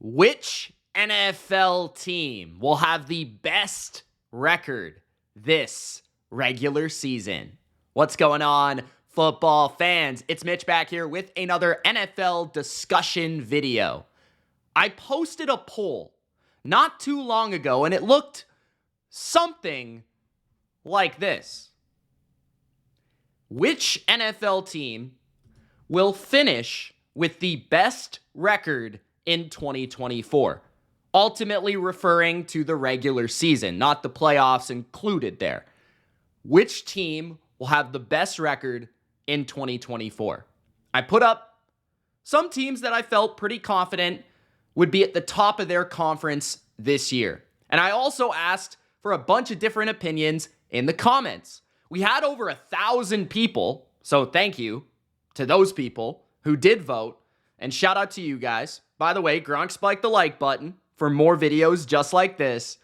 Which NFL team will have the best record this regular season? What's going on, football fans? It's Mitch back here with another NFL discussion video. I posted a poll not too long ago, and it looked something like this. Which NFL team will finish with the best record in 2024? Ultimately referring to the regular season, not the playoffs included there. Which team will have the best record in 2024? I put up some teams that I felt pretty confident would be at the top of their conference this year. And I also asked for a bunch of different opinions in the comments. We had over 1,000 people, so thank you to those people who did vote, and shout out to you guys. By the way, Gronk spiked the like button for more videos just like this.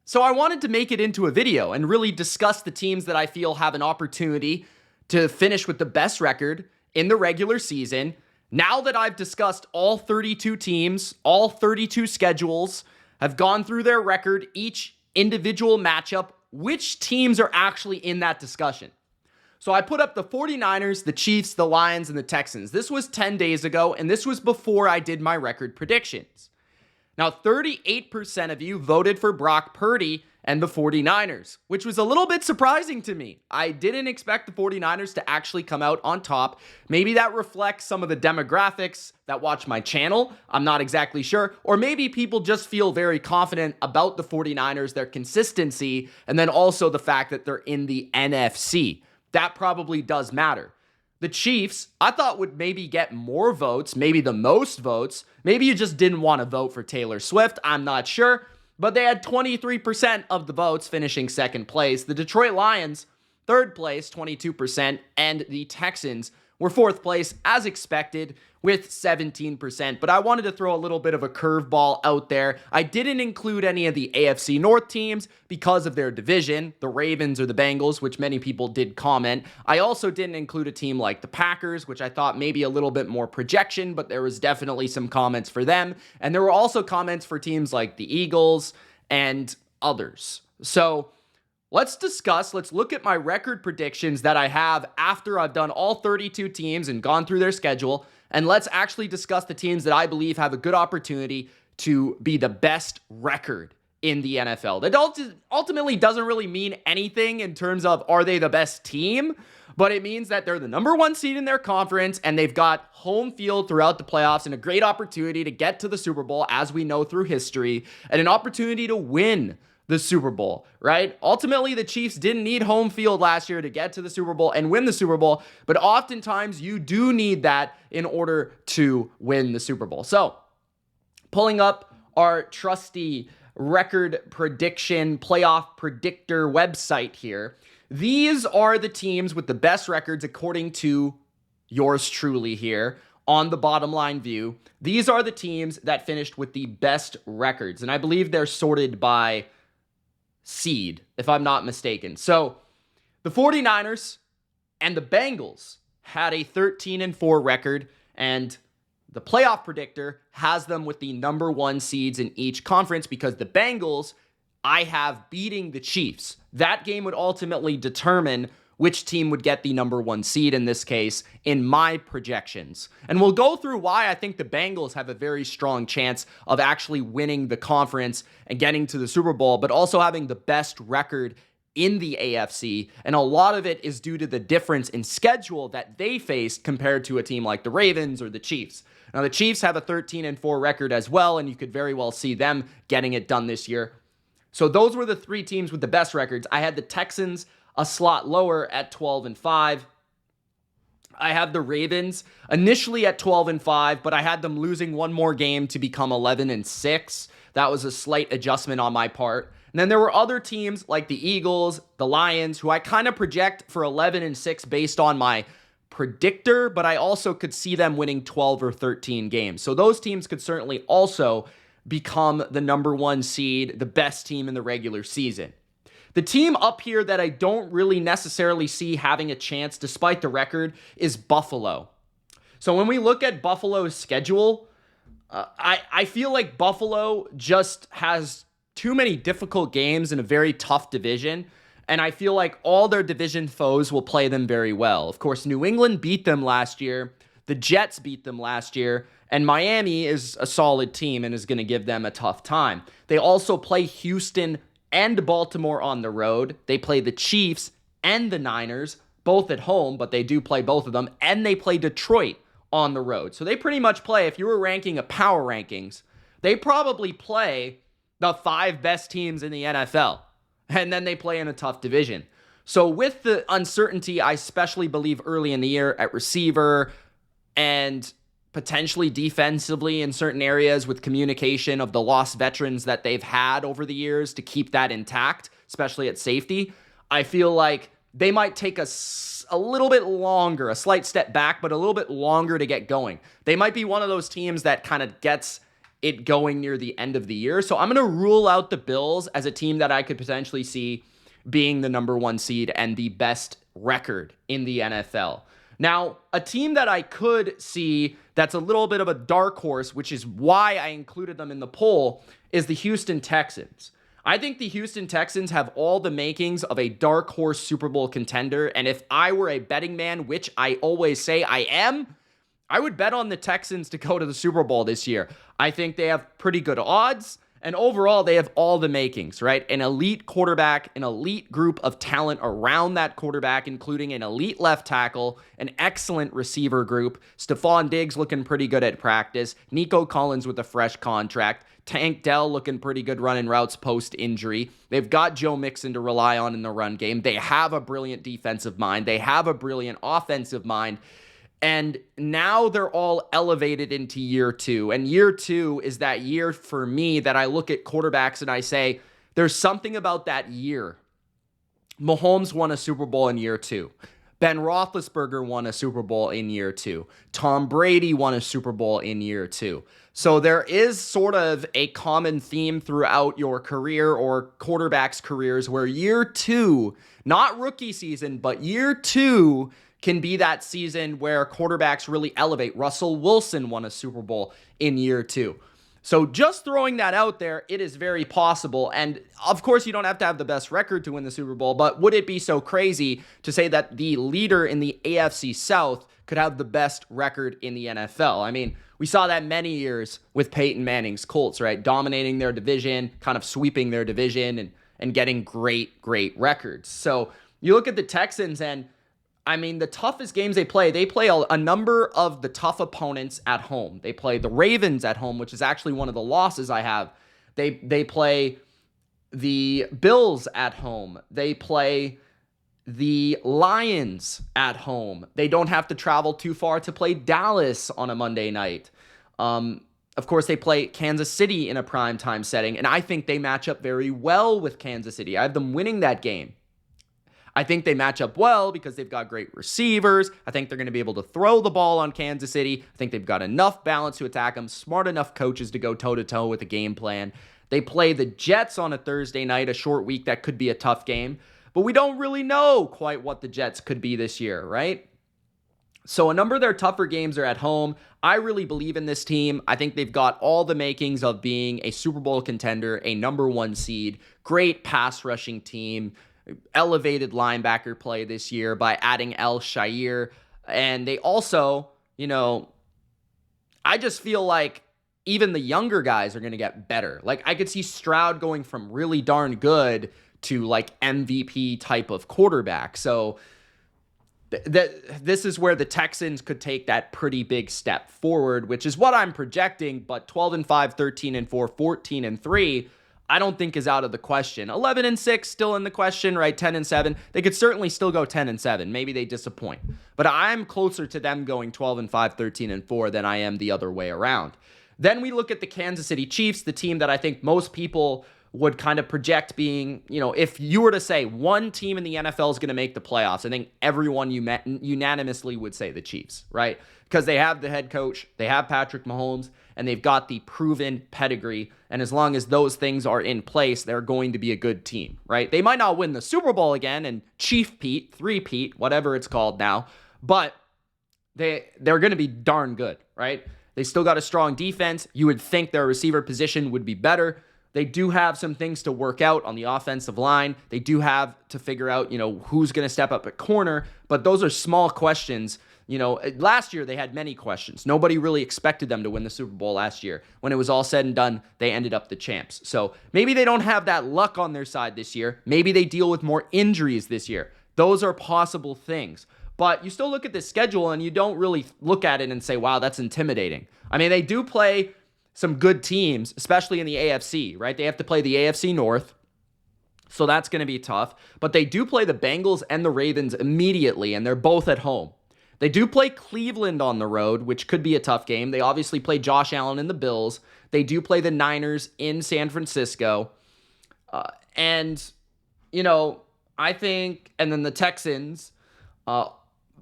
So I wanted to make it into a video and really discuss the teams that I feel have an opportunity to finish with the best record in the regular season. Now that I've discussed all 32 teams, all 32 schedules, have gone through their record, each individual matchup, which teams are actually in that discussion? So I put up the 49ers, the Chiefs, the Lions, and the Texans. This was 10 days ago, and this was before I did my record predictions. Now, 38% of you voted for Brock Purdy and the 49ers, which was a little bit surprising to me. I didn't expect the 49ers to actually come out on top. Maybe that reflects some of the demographics that watch my channel. I'm not exactly sure. Or maybe people just feel very confident about the 49ers, their consistency, and then also the fact that they're in the NFC. That probably does matter. The Chiefs, I thought would maybe get more votes, maybe the most votes. Maybe you just didn't want to vote for Taylor Swift. I'm not sure. But they had 23% of the votes, finishing second place. The Detroit Lions, third place, 22%. And the Texans were fourth place, as expected, with 17%. But I wanted to throw a little bit of a curveball out there. I didn't include any of the AFC North teams because of their division, the Ravens or the Bengals, which many people did comment. I also didn't include a team like the Packers, which I thought maybe a little bit more projection, but there was definitely some comments for them. And there were also comments for teams like the Eagles and others. So let's look at my record predictions that I have after I've done all 32 teams and gone through their schedule. And let's actually discuss the teams that I believe have a good opportunity to be the best record in the NFL. That ultimately doesn't really mean anything in terms of are they the best team, but it means that they're the number one seed in their conference and they've got home field throughout the playoffs and a great opportunity to get to the Super Bowl, as we know through history, and an opportunity to win the Super Bowl, right? Ultimately, the Chiefs didn't need home field last year to get to the Super Bowl and win the Super Bowl, but oftentimes you do need that in order to win the Super Bowl. So, pulling up our trusty record prediction playoff predictor website here, these are the teams with the best records according to yours truly here on the Bottom Line View. These are the teams that finished with the best records, and I believe they're sorted by seed, if I'm not mistaken. So the 49ers and the Bengals had a 13-4 record, and the playoff predictor has them with the number one seeds in each conference because the Bengals I have beating the Chiefs. That game would ultimately determine which team would get the number one seed in this case in my projections. And we'll go through why I think the Bengals have a very strong chance of actually winning the conference and getting to the Super Bowl, but also having the best record in the AFC. And a lot of it is due to the difference in schedule that they faced compared to a team like the Ravens or the Chiefs. Now, the Chiefs have a 13-4 record as well, and you could very well see them getting it done this year. So those were the three teams with the best records. I had the Texans a slot lower at 12-5. I have the Ravens initially at 12-5, but I had them losing one more game to become 11-6. That was a slight adjustment on my part. And then there were other teams like the Eagles, the Lions, who I kind of project for 11-6 based on my predictor, but I also could see them winning 12 or 13 games. So those teams could certainly also become the number one seed, the best team in the regular season. The team up here that I don't really necessarily see having a chance despite the record is Buffalo. So when we look at Buffalo's schedule, I feel like Buffalo just has too many difficult games in a very tough division, and I feel like all their division foes will play them very well. Of course, New England beat them last year, the Jets beat them last year, and Miami is a solid team and is going to give them a tough time. They also play Houston and Baltimore on the road. They play the Chiefs and the Niners, both at home, but they do play both of them, and they play Detroit on the road. So they pretty much play, if you were ranking a power rankings, they probably play the 5 best teams in the NFL. And then they play in a tough division. So with the uncertainty, I especially believe early in the year at receiver and potentially defensively in certain areas with communication of the lost veterans that they've had over the years to keep that intact, especially at safety, I feel like they might take a little bit longer, a slight step back, but a little bit longer to get going. They might be one of those teams that kind of gets it going near the end of the year. So I'm going to rule out the Bills as a team that I could potentially see being the number 1 seed and the best record in the NFL. Now, a team that I could see that's a little bit of a dark horse, which is why I included them in the poll, is the Houston Texans. I think the Houston Texans have all the makings of a dark horse Super Bowl contender, and if I were a betting man, which I always say I am, I would bet on the Texans to go to the Super Bowl this year. I think they have pretty good odds, and overall, they have all the makings, right? An elite quarterback, an elite group of talent around that quarterback, including an elite left tackle, an excellent receiver group, Stephon Diggs looking pretty good at practice, Nico Collins with a fresh contract, Tank Dell looking pretty good running routes post-injury. They've got Joe Mixon to rely on in the run game. They have a brilliant defensive mind. They have a brilliant offensive mind. And now they're all elevated into year 2. And year 2 is that year for me that I look at quarterbacks and I say, there's something about that year. Mahomes won a Super Bowl in year 2. Ben Roethlisberger won a Super Bowl in year 2. Tom Brady won a Super Bowl in year 2. So there is sort of a common theme throughout your career or quarterbacks' careers where year 2, not rookie season, but year 2 can be that season where quarterbacks really elevate. Russell Wilson won a Super Bowl in year 2. So just throwing that out there, it is very possible. And of course, you don't have to have the best record to win the Super Bowl, but would it be so crazy to say that the leader in the AFC South could have the best record in the NFL? I mean, we saw that many years with Peyton Manning's Colts, right? Dominating their division, kind of sweeping their division and getting great records. So you look at the Texans and I mean, the toughest games they play a number of the tough opponents at home. They play the Ravens at home, which is actually one of the losses I have. They play the Bills at home. They play the Lions at home. They don't have to travel too far to play Dallas on a Monday night. Of course, they play Kansas City in a primetime setting, and I think they match up very well with Kansas City. I have them winning that game. I think they match up well because they've got great receivers. I think they're going to be able to throw the ball on Kansas City. I think they've got enough balance to attack them, smart enough coaches to go toe-to-toe with a game plan. They play the Jets on a Thursday night, a short week that could be a tough game. But we don't really know quite what the Jets could be this year, right? So a number of their tougher games are at home. I really believe in this team. I think they've got all the makings of being a Super Bowl contender, a number 1 seed, great pass rushing team, elevated linebacker play this year by adding El Shair. And they also, I just feel like even the younger guys are going to get better. Like I could see Stroud going from really darn good to like MVP type of quarterback. So this is where the Texans could take that pretty big step forward, which is what I'm projecting. But 12-5, 13-4, 14-3, I don't think is out of the question. 11-6 still in the question, right? 10-7. They could certainly still go 10-7. Maybe they disappoint. But I'm closer to them going 12-5, 13-4 than I am the other way around. Then we look at the Kansas City Chiefs, the team that I think most people would kind of project being, if you were to say one team in the NFL is going to make the playoffs, I think everyone unanimously would say the Chiefs, right? Because they have the head coach, they have Patrick Mahomes, and they've got the proven pedigree. And as long as those things are in place, they're going to be a good team, right? They might not win the Super Bowl again and Chief Pete, 3-Pete, whatever it's called now, but they're going to be darn good, right? They still got a strong defense. You would think their receiver position would be better. They do have some things to work out on the offensive line. They do have to figure out, who's going to step up at corner, but those are small questions. Last year they had many questions. Nobody really expected them to win the Super Bowl last year. When it was all said and done, they ended up the champs. So maybe they don't have that luck on their side this year. Maybe they deal with more injuries this year. Those are possible things. But you still look at the schedule and you don't really look at it and say, wow, that's intimidating. I mean, they do play some good teams, especially in the AFC, right? They have to play the AFC North, so that's going to be tough. But they do play the Bengals and the Ravens immediately, and they're both at home. They do play Cleveland on the road, which could be a tough game. They obviously play Josh Allen and the Bills. They do play the Niners in San Francisco. I think, and then the Texans,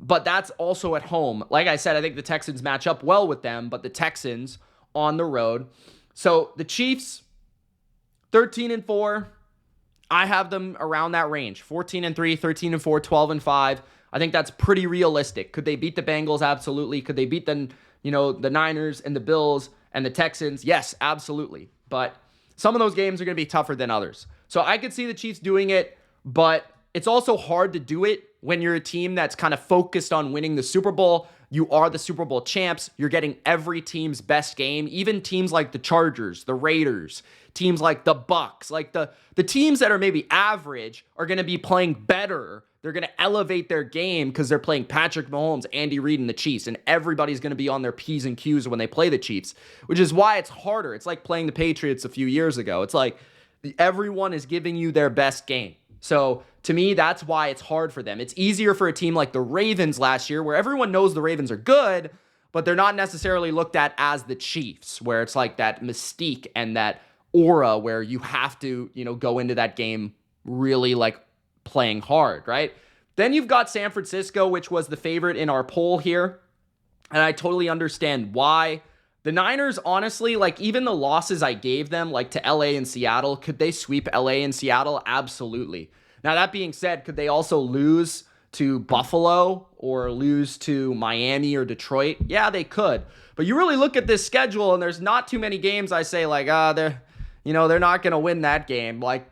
but that's also at home. Like I said, I think the Texans match up well with them, but the Texans on the road. So the Chiefs, 13-4. I have them around that range. 14-3, 13-4, 12-5. I think that's pretty realistic. Could they beat the Bengals? Absolutely. Could they beat the Niners and the Bills and the Texans? Yes, absolutely. But some of those games are going to be tougher than others. So I could see the Chiefs doing it, but it's also hard to do it when you're a team that's kind of focused on winning the Super Bowl. You are the Super Bowl champs. You're getting every team's best game. Even teams like the Chargers, the Raiders, teams like the Bucks, like the teams that are maybe average are going to be playing better. They're going to elevate their game because they're playing Patrick Mahomes, Andy Reid, and the Chiefs, and everybody's going to be on their P's and Q's when they play the Chiefs, which is why it's harder. It's like playing the Patriots a few years ago. It's like everyone is giving you their best game. So to me, that's why it's hard for them. It's easier for a team like the Ravens last year, where everyone knows the Ravens are good, but they're not necessarily looked at as the Chiefs, where it's like that mystique and that aura where you have to, go into that game really like playing hard, right? Then you've got San Francisco, which was the favorite in our poll here, and I totally understand why. The Niners, honestly, like even the losses I gave them, like to LA and Seattle, could they sweep LA and Seattle? Absolutely. Now, that being said, could they also lose to Buffalo or lose to Miami or Detroit? Yeah, they could. But you really look at this schedule, and there's not too many games I say like, they're not going to win that game. Like,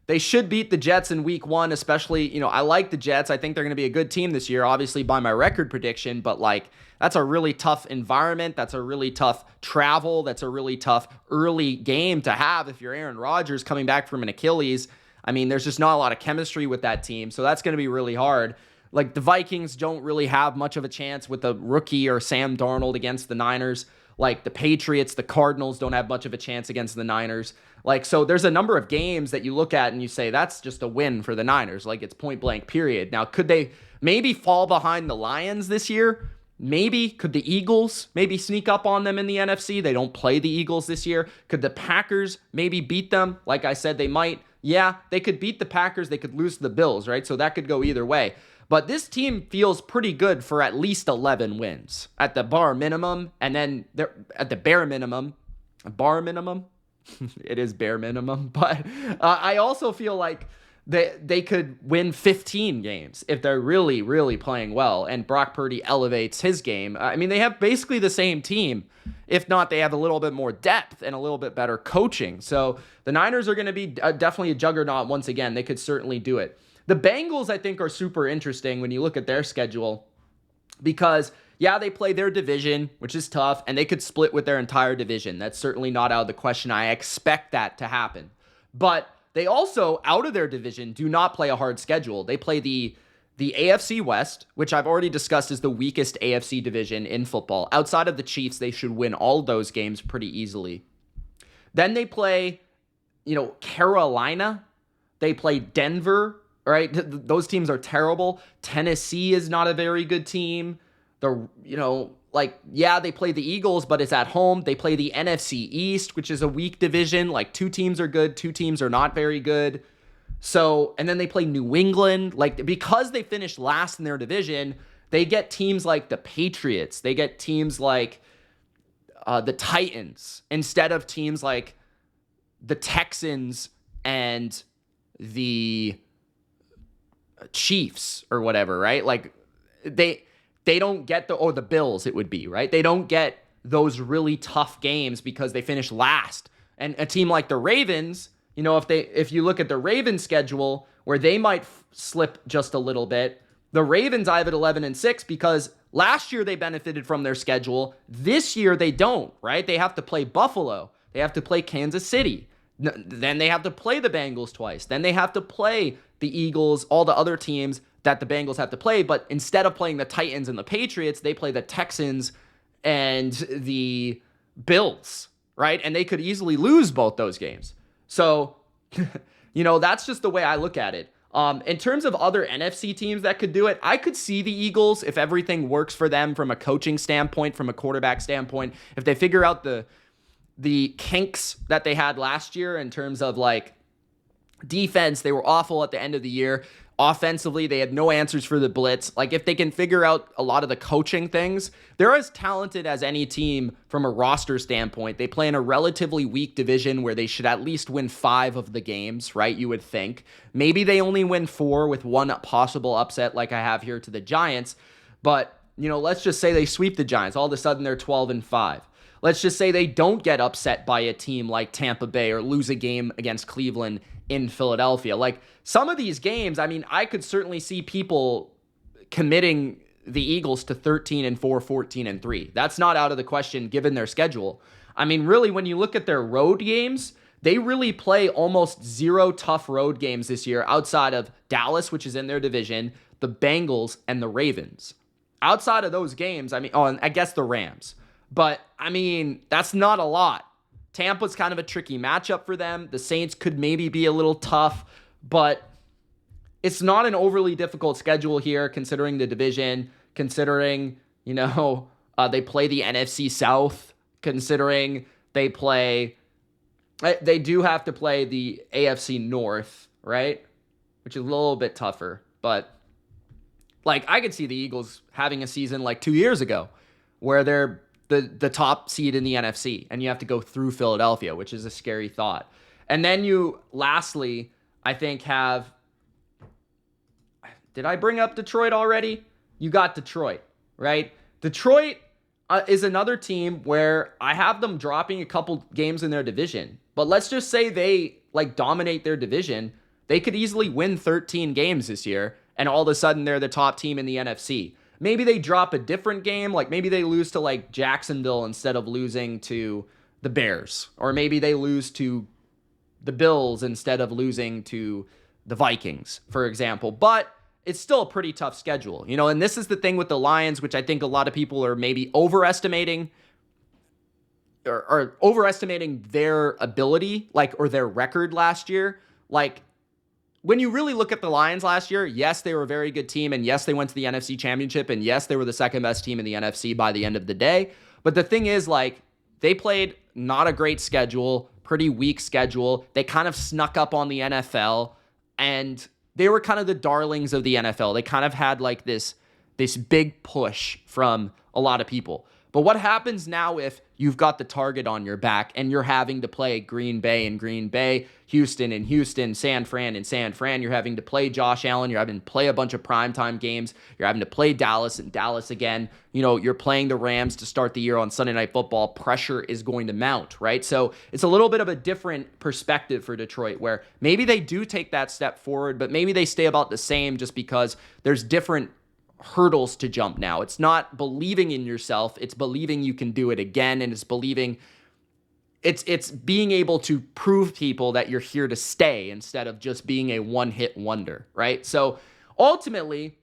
they should beat the Jets in week 1, especially, I like the Jets. I think they're going to be a good team this year, obviously by my record prediction, but like, that's a really tough environment. That's a really tough travel. That's a really tough early game to have if you're Aaron Rodgers coming back from an Achilles. I mean, there's just not a lot of chemistry with that team, so that's going to be really hard. Like, the Vikings don't really have much of a chance with a rookie or Sam Darnold against the Niners. Like, the Patriots, the Cardinals don't have much of a chance against the Niners. Like, so there's a number of games that you look at and you say, that's just a win for the Niners. Like, it's point blank, period. Now, could they maybe fall behind the Lions this year? Maybe. Could the Eagles maybe sneak up on them in the NFC? They don't play the Eagles this year. Could the Packers maybe beat them? Like I said, they might. Yeah, they could beat the Packers. They could lose to the Bills, right? So that could go either way. But this team feels pretty good for at least 11 wins at the bar minimum. And then they're at the bare minimum. Bar minimum? It is bare minimum. But I also feel like they could win 15 games if they're really, really playing well and Brock Purdy elevates his game. I mean, they have basically the same team. If not, they have a little bit more depth and a little bit better coaching. So the Niners are going to be definitely a juggernaut once again. They could certainly do it. The Bengals, I think, are super interesting when you look at their schedule because, yeah, they play their division, which is tough, and they could split with their entire division. That's certainly not out of the question. I expect that to happen. But they also, out of their division, do not play a hard schedule. They play the AFC West, which I've already discussed is the weakest AFC division in football. Outside of the Chiefs, they should win all those games pretty easily. Then they play, Carolina. They play Denver, right? Those teams are terrible. Tennessee is not a very good team. They play the Eagles, but it's at home. They play the NFC East, which is a weak division. Like, 2 teams are good, 2 teams are not very good. So, and then they play New England. Like, because they finished last in their division, they get teams like the Patriots. They get teams like the Titans instead of teams like the Texans and the Chiefs or whatever, right? Like, they don't get the Bills, it would be, right? They don't get those really tough games because they finish last. And a team like the Ravens, if you look at the Ravens schedule where they might slip just a little bit, the Ravens I have at 11-6 because last year they benefited from their schedule. This year they don't, right? They have to play Buffalo. They have to play Kansas City. Then they have to play the Bengals twice. Then they have to play the Eagles, all the other teams that the Bengals have to play. But instead of playing the Titans and the Patriots, they play the Texans and the Bills, right? And they could easily lose both those games. So, that's just the way I look at it. In terms of other NFC teams that could do it, I could see the Eagles if everything works for them from a coaching standpoint, from a quarterback standpoint. If they figure out the kinks that they had last year in terms of like defense, they were awful at the end of the year. Offensively, they had no answers for the blitz. Like if they can figure out a lot of the coaching things, they're as talented as any team from a roster standpoint. They play in a relatively weak division where they should at least win 5 of the games, right? You would think. Maybe they only win 4 with one possible upset like I have here to the Giants. But, let's just say they sweep the Giants. All of a sudden they're 12-5. Let's just say they don't get upset by a team like Tampa Bay or lose a game against Cleveland in Philadelphia. Like some of these games, I could certainly see people committing the Eagles to 13-4, 14-3. That's not out of the question given their schedule. Really, when you look at their road games, they really play almost 0 tough road games this year outside of Dallas, which is in their division, the Bengals, and the Ravens. Outside of those games, and I guess the Rams. But, that's not a lot. Tampa's kind of a tricky matchup for them. The Saints could maybe be a little tough, but it's not an overly difficult schedule here considering the division, considering, they play the NFC South, considering they do have to play the AFC North, right? Which is a little bit tougher, but I could see the Eagles having a season like 2 years ago where they're the top seed in the NFC, and you have to go through Philadelphia, which is a scary thought. And then you, lastly, I think did I bring up Detroit already? You got Detroit, right? Detroit is another team where I have them dropping a couple games in their division, but let's just say they dominate their division. They could easily win 13 games this year, and all of a sudden they're the top team in the NFC. Maybe they drop a different game, maybe they lose to Jacksonville instead of losing to the Bears, or maybe they lose to the Bills instead of losing to the Vikings, for example. But it's still a pretty tough schedule, and this is the thing with the Lions, which I think a lot of people are maybe overestimating or overestimating their ability, or their record last year. When you really look at the Lions last year, yes, they were a very good team, and yes, they went to the NFC Championship, and yes, they were the second best team in the NFC by the end of the day. But the thing is, they played not a great schedule, pretty weak schedule. They kind of snuck up on the NFL, and they were kind of the darlings of the NFL. They kind of had this big push from a lot of people. But what happens now if you've got the target on your back and you're having to play Green Bay and Green Bay, Houston and Houston, San Fran and San Fran? You're having to play Josh Allen. You're having to play a bunch of primetime games. You're having to play Dallas and Dallas again. You're playing the Rams to start the year on Sunday Night Football. Pressure is going to mount, right? So it's a little bit of a different perspective for Detroit where maybe they do take that step forward, but maybe they stay about the same just because there's different hurdles to jump now. It's not believing in yourself, it's believing you can do it again, and it's believing it's being able to prove people that you're here to stay instead of just being a one-hit wonder, right? So ultimately,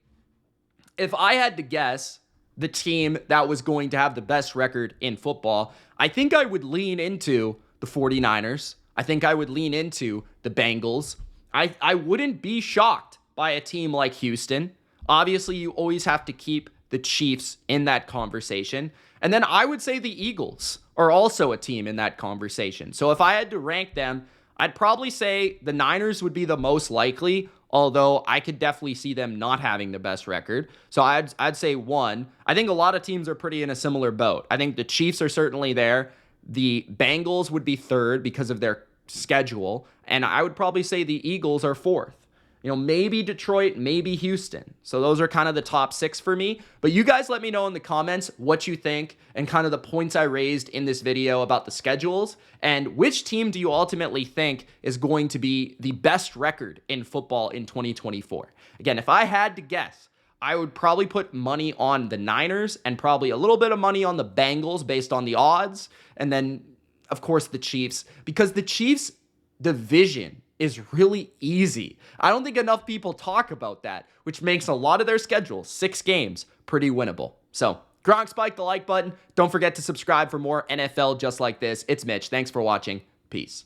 if I had to guess the team that was going to have the best record in football, I think I would lean into the 49ers. I think I would lean into the Bengals. I wouldn't be shocked by a team like Houston. Obviously, you always have to keep the Chiefs in that conversation. And then I would say the Eagles are also a team in that conversation. So if I had to rank them, I'd probably say the Niners would be the most likely, although I could definitely see them not having the best record. So I'd say 1. I think a lot of teams are pretty in a similar boat. I think the Chiefs are certainly there. The Bengals would be 3rd because of their schedule. And I would probably say the Eagles are 4th. Maybe Detroit, maybe Houston. So those are kind of the top 6 for me. But you guys let me know in the comments what you think and kind of the points I raised in this video about the schedules, and which team do you ultimately think is going to be the best record in football in 2024. Again, if I had to guess, I would probably put money on the Niners and probably a little bit of money on the Bengals based on the odds. And then, of course, the Chiefs, because the Chiefs' division is really easy. I don't think enough people talk about that, which makes a lot of their schedule, 6 games, pretty winnable. So, Gronk, spike the like button. Don't forget to subscribe for more NFL just like this. It's Mitch. Thanks for watching. Peace.